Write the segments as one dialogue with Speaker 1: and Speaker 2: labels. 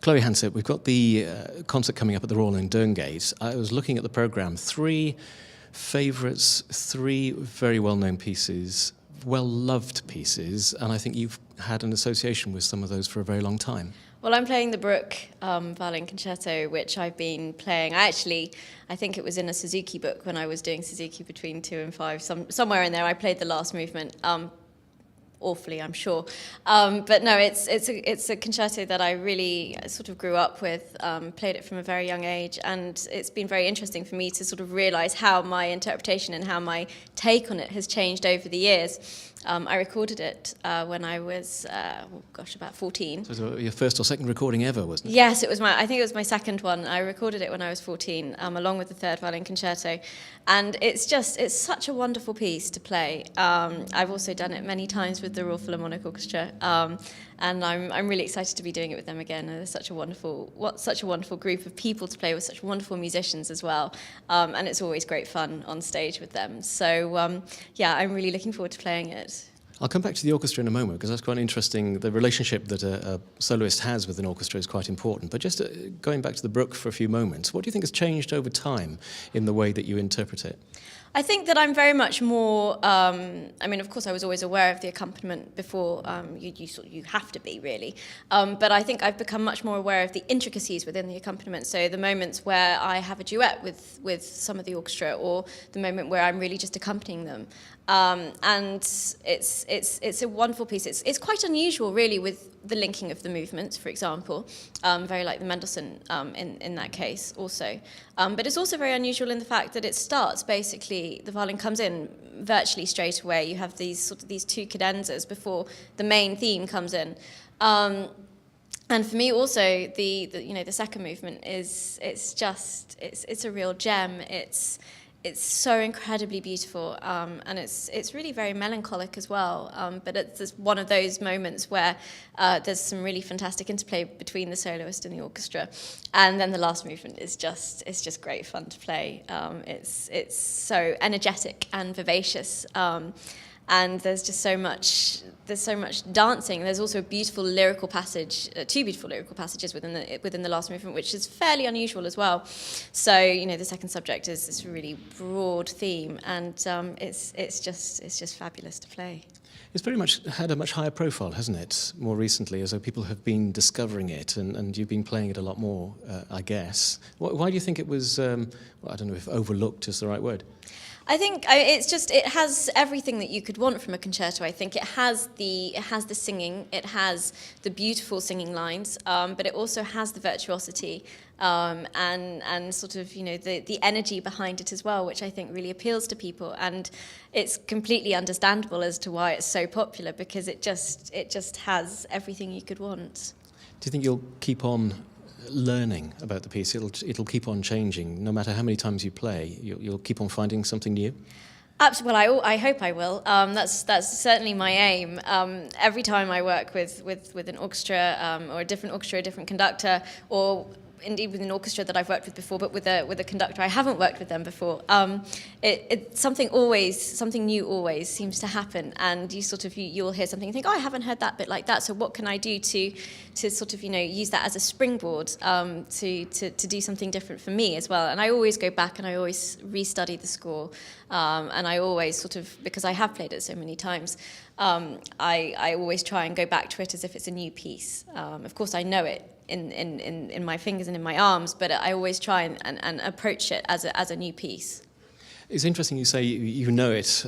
Speaker 1: Chloe Hanslip, we've got the concert coming up at the Royal in Derngate. I was looking at the programme. 3 favourites, 3 very well-known pieces, well-loved pieces, and I think you've had an association with some of those for a very long time.
Speaker 2: Well, I'm playing the Bruch violin concerto, which I've been playing. I think it was in a Suzuki book when I was doing Suzuki between 2 and 5. Somewhere in there, I played the last movement. Awfully, I'm sure. But no, it's a concerto that I really sort of grew up with, played it from a very young age, and it's been very interesting for me to sort of realise how my interpretation and how my take on it has changed over the years. I recorded it when I was, about 14.
Speaker 1: So it was your first or second recording ever, wasn't it?
Speaker 2: Yes, I think it was my second one. I recorded it when I was 14, along with the third violin concerto. And it's such a wonderful piece to play. I've also done it many times with the Royal Philharmonic Orchestra. And I'm really excited to be doing it with them again. They're such a wonderful group of people to play with, such wonderful musicians as well. And it's always great fun on stage with them. So, I'm really looking forward to playing it.
Speaker 1: I'll come back to the orchestra in a moment, because that's quite interesting. The relationship that a soloist has with an orchestra is quite important. But just going back to the Bruch for a few moments, what do you think has changed over time in the way that you interpret it?
Speaker 2: I think that I'm very much more. Of course, I was always aware of the accompaniment before. You have to be, really. But I think I've become much more aware of the intricacies within the accompaniment. So the moments where I have a duet with some of the orchestra, or the moment where I'm really just accompanying them. And it's a wonderful piece. It's quite unusual, really, with the linking of the movements, for example, very like the Mendelssohn in that case also. But it's also very unusual in the fact that it starts, basically, the violin comes in virtually straight away. You have these 2 cadenzas before the main theme comes in. And for me also, the second movement it's a real gem. It's so incredibly beautiful, and it's really very melancholic as well. But it's just one of those moments where there's some really fantastic interplay between the soloist and the orchestra, and then the last movement is just great fun to play. It's so energetic and vivacious. And there's just so much dancing. There's also a beautiful lyrical passage, 2 beautiful lyrical passages within the last movement, which is fairly unusual as well. So the second subject is this really broad theme, and it's just fabulous to play.
Speaker 1: It's very much had a much higher profile, hasn't it, more recently, as though people have been discovering it, and you've been playing it a lot more, I guess. Why do you think it was, I don't know if overlooked is the right word?
Speaker 2: I think it has everything that you could want from a concerto. I think it has the singing, it has the beautiful singing lines, but it also has the virtuosity and sort of the energy behind it as well, which I think really appeals to people. And it's completely understandable as to why it's so popular, because it just has everything you could want.
Speaker 1: Do you think you'll keep on learning about the piece? It'll keep on changing. No matter how many times you play, you'll keep on finding something new?
Speaker 2: Absolutely. Well, I hope I will. That's certainly my aim. Every time I work with an orchestra, or a different orchestra, a different conductor, or indeed with an orchestra that I've worked with before, but with a conductor I haven't worked with them before, something new always seems to happen, and you'll hear something and think, I haven't heard that bit like that, so what can I do to sort of use that as a springboard to do something different for me as well. And I always go back and I always restudy the score, and I always because I have played it so many times, I always try and go back to it as if it's a new piece. Of course I know it in my fingers and in my arms, but I always try and approach it as a new piece.
Speaker 1: It's interesting you say you know it,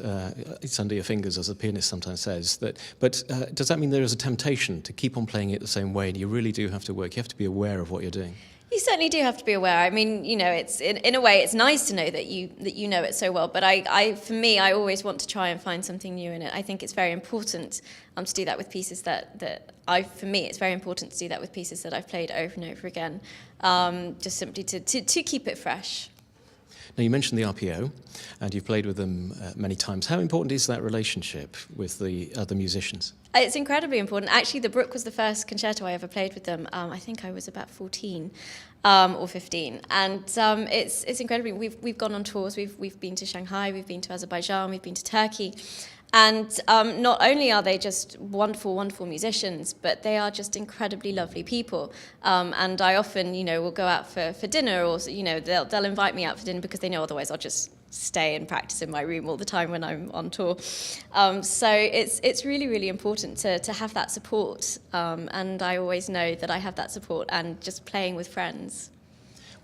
Speaker 1: it's under your fingers, as the pianist sometimes says. But does that mean there is a temptation to keep on playing it the same way, and you really do have to work? You have to be aware of what you're doing.
Speaker 2: You certainly do have to be aware. I mean, it's in a way it's nice to know that you know it so well. But for me, I always want to try and find something new in it. I think it's very important to do that with pieces for me, it's very important to do that with pieces that I've played over and over again, just simply to keep it fresh.
Speaker 1: Now, you mentioned the RPO, and you've played with them many times. How important is that relationship with the other musicians?
Speaker 2: It's incredibly important. Actually, the Bruch was the first concerto I ever played with them. I think I was about 14 or 15, and it's incredibly. We've gone on tours. We've been to Shanghai, we've been to Azerbaijan, we've been to Turkey, And not only are they just wonderful, wonderful musicians, but they are just incredibly lovely people. And I often, will go out for dinner, or they'll invite me out for dinner because they know otherwise I'll just stay and practice in my room all the time when I'm on tour. So it's really, really important to have that support. And I always know that I have that support, and just playing with friends.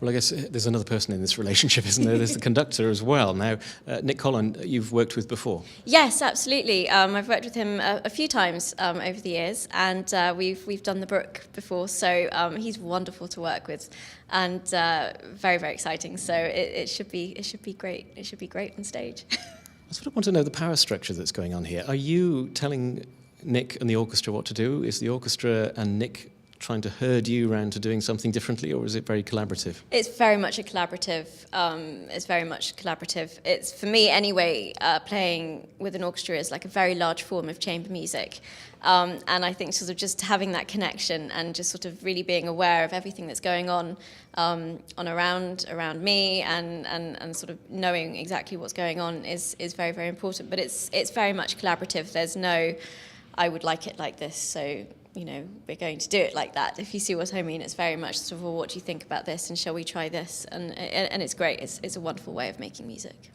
Speaker 1: Well, I guess there's another person in this relationship, isn't there? There's the conductor as well. Now, Nick Collin, you've worked with before.
Speaker 2: Yes, absolutely. I've worked with him a few times over the years, and we've done the Brook before. So he's wonderful to work with, and very, very exciting. So it should be great. It should be great on stage.
Speaker 1: I sort of want to know the power structure that's going on here. Are you telling Nick and the orchestra what to do? Is the orchestra and Nick trying to herd you around to doing something differently, or is it very collaborative?
Speaker 2: It's very much a collaborative. It's, for me anyway, playing with an orchestra is like a very large form of chamber music. And I think sort of just having that connection and just sort of really being aware of everything that's going on around me, and sort of knowing exactly what's going on is very, very important. But it's very much collaborative. There's no, I would like it like this, so we're going to do it like that. If you see what I mean, it's very much sort of, well, what do you think about this, and shall we try this? And it's great. It's a wonderful way of making music.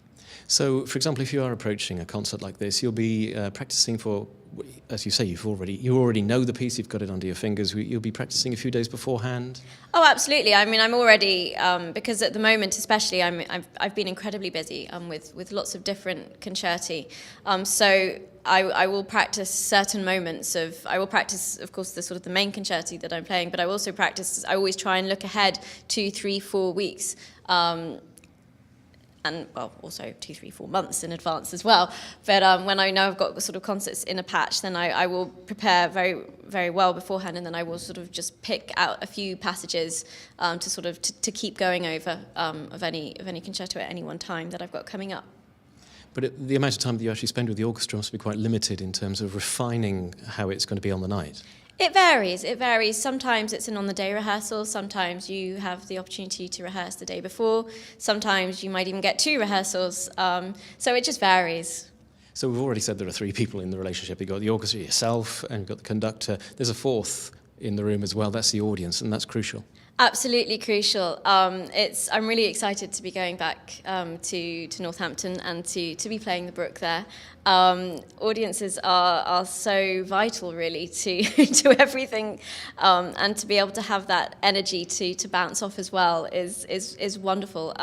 Speaker 1: So, for example, if you are approaching a concert like this, you'll be practicing for, as you say, you already know the piece, you've got it under your fingers. You'll be practicing a few days beforehand. Oh,
Speaker 2: absolutely. I mean, I'm already because at the moment, especially, I've been incredibly busy with lots of different concerti. So I will practice certain moments of. I will practice, of course, the sort of the main concerti that I'm playing, but I also practice. I always try and look ahead 2, 3, 4 weeks. And well, also 2, 3, 4 months in advance as well. But when I know I've got sort of concerts in a patch, then I will prepare very, very well beforehand, and then I will sort of just pick out a few passages to sort of to keep going over of any concerto at any one time that I've got coming up.
Speaker 1: But the amount of time that you actually spend with the orchestra must be quite limited in terms of refining how it's going to be on the night.
Speaker 2: It varies. Sometimes it's an on-the-day rehearsal. Sometimes you have the opportunity to rehearse the day before. Sometimes you might even get 2 rehearsals. So it just varies.
Speaker 1: So we've already said there are 3 people in the relationship. You've got the orchestra, yourself, and you've got the conductor. There's a 4th in the room as well. That's the audience, and that's crucial.
Speaker 2: Absolutely crucial. I'm really excited to be going back to Northampton and to be playing the Brook there. Audiences are so vital, really, to everything, and to be able to have that energy to bounce off as well is wonderful.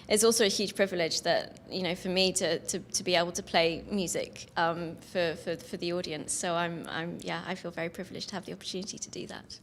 Speaker 2: It's also a huge privilege that for me to be able to play music for the audience. So I feel very privileged to have the opportunity to do that.